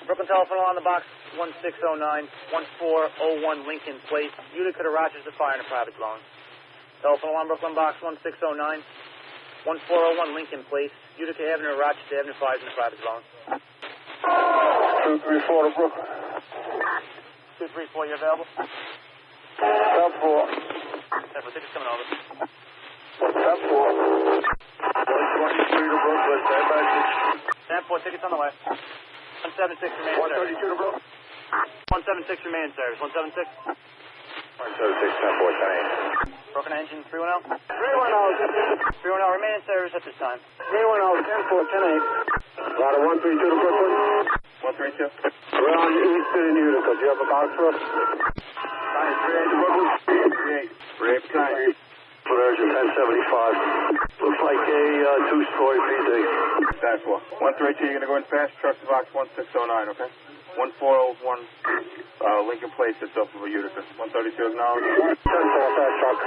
Brooklyn telephone on the box 1609 1401 Lincoln Place, Utica to Rochester, fire in a private dwelling. Telephone on Brooklyn box 1609 1401 Lincoln Place, Utica Avenue, Rochester Avenue, fire in a private dwelling. 234 to Brooklyn. 234, you available? 10-4. 10-4, tickets coming over. 10-4. 123 to Brooklyn. 10-4, tickets on the way. 176 remaining service. 132 to Brooklyn. 176 remaining service. 176. 176, 10-4, 10-8. Broken engine, 310. 310. 310 remaining service at this time. 310, 10-4, 10-8. Ladder 132 to Brooklyn. 132. We're on Eastern in Utica. Do you have a box for us? 38 to Brooklyn. 38. Rape time. Conversion 1075. Looks like a two-story PD. That's what. 132, you're going to go in fast. Truck to box 1609, okay? 1401 Lincoln Place itself of Utica. 132 acknowledged. 10-4, fast truck.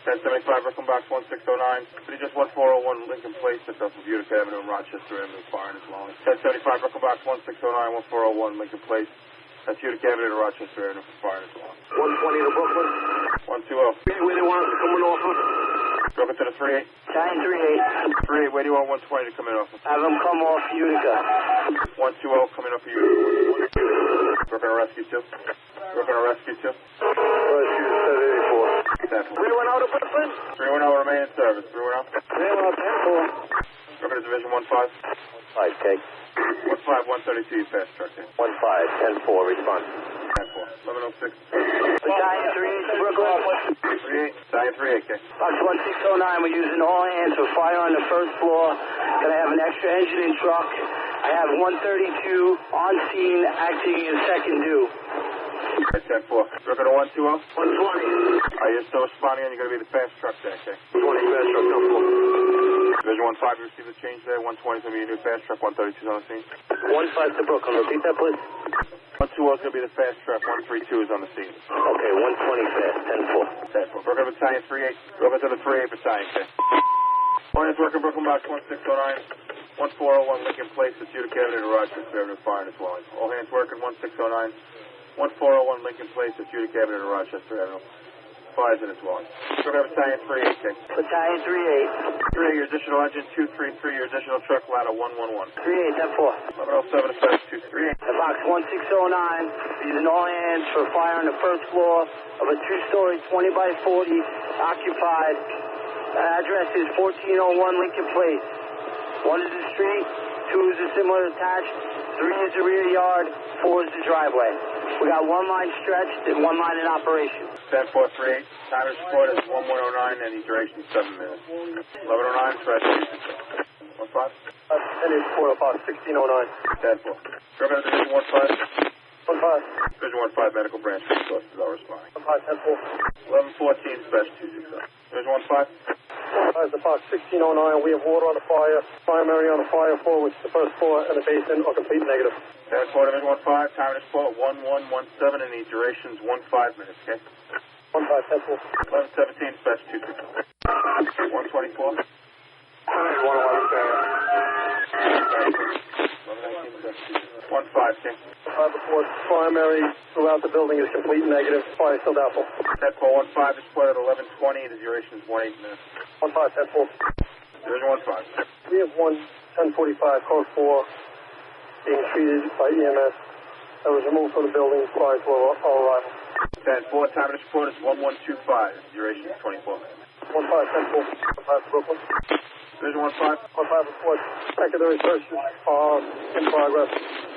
1075 Brooklyn box 1609. City just 1401 Lincoln Place itself of Utica Avenue in Rochester Avenue, fire as well. 1075 Brooklyn box 1609 1401 Lincoln Place. That's Utica Avenue to Rochester Avenue for fire as well. 120 to Brooklyn. 120. Where do you want us coming off of? Brooklyn to the 38. Giant 38. 38, where do you want 120 to come in off of? Have them come off Utica. 120 coming up for Utica. Brooklyn to rescue 2. Brooklyn to rescue 2. Rescue 784. 310 to Brooklyn. 310 remain in service. 310. 310, 10-4. Brooklyn to Division 15. 5K. 15, 132 fast truck. 15, 10-4, response. 10-4. 1106. Giant 38 to Brooklyn. 38. Giant 38, okay. Box 1609, we're using all hands for fire on the first floor. Gonna have an extra engine and truck. I have 132 on scene acting as second due. 10-4. Brooklyn to 120. 120. Are you still responding and you're going to be the fast truck there, okay? 20 fast truck, no floor. Division 15, you received the change there. 120 is going to be a new fast truck. 132 is on the scene. 15 to Brooklyn, repeat that please. 120 is going to be the fast truck. 132 is on the scene. Okay, 120 fast, 10-4. 10-4. Brooklyn Battalion 38. Brooklyn to the 38 Battalion, okay? Morning's working Brooklyn box 1609. 1401 Lincoln Place, it's Utica Avenue to Rochester Avenue, fire and dwelling. All hands working 1609. 1401 Lincoln Place, it's Utica Avenue to Rochester Avenue. Fires in its dwelling. Brooklyn Battalion 38, okay? Battalion 38. 3, your additional engine, 233, your additional truck, ladder 111. 38, 10-4. 1107 to fast 238. The box 1609, using all hands for fire on the first floor of a two-story 20 by 40 occupied. Address is 1401 Lincoln Place. 1 is the street, 2 is the similar attached, 3 is the rear yard, 4 is the driveway. We got 1 line stretched and 1 line in operation. 10-4-38. Time of support is 1109 and the duration is 7 minutes. 1109, fresh. 15. 10-4, box 1609. 10-4. Brooklyn Division 15. 15. Division 15 medical branch resources are responding. 15, 10-4. 1114 special 260. Division 15. The box 1609, we have water on the fire, primary on the fire floor, which is the first floor, and the basement are complete negative. 10-4 Division 15. Time of support 1117 and the duration is 15 minutes, okay? 15, 10-4. 1117 special 260. 124. 111, 15, okay? 5 reports, primary throughout the building is complete negative, fire still doubtful. 10-4 15 displayed at 1120, the duration is 18 minutes. 15, 10-4. Division 15. We have 1045, code 4, being treated by EMS. That was removed from the building prior to our arrival. 10-4, time of support is 1125, duration is 24 minutes. 15, 10-4, 15 Brooklyn. Division 15. 15 reports, secondary searches are in progress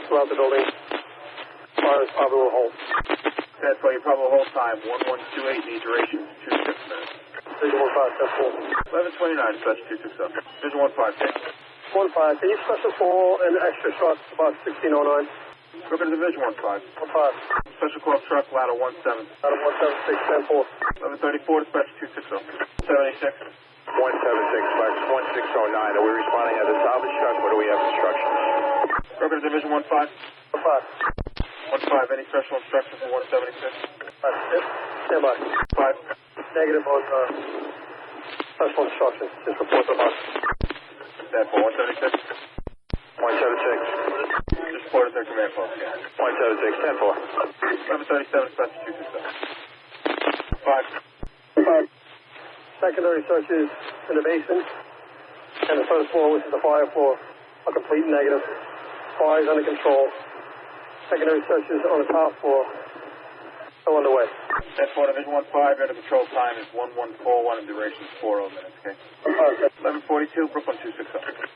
throughout the building. Fire is probably will hold. 10-4, your probable hold time 1128, the duration is 26 minutes. Division 15, 10-4. 1129, special 267. Division 15, 15, can you special call an extra truck about 1609? Look at Division 15. 15. Special call truck, ladder 17. Ladder 176, 10-4. 1134 to special 260. 76. 176, box 1609. Are we responding as a salvage truck? What do we have instructions? Look at Division 15. 15. 15, any special instructions for 176? Stand by. 5. Negative on special instructions. Just report the box. 10-4, 176. 176. Just Report at their command post, yeah. 176, 10-4. 1137, dispatch 227. 5. Secondary searches in the basement and the first floor, which is the fire floor, are complete negative. Fire is under control. Secondary searches on the top floor are underway. That's 4, Division 1-5, under control time is 1141 and duration is 40 minutes, okay? 1142, Brooklyn 260.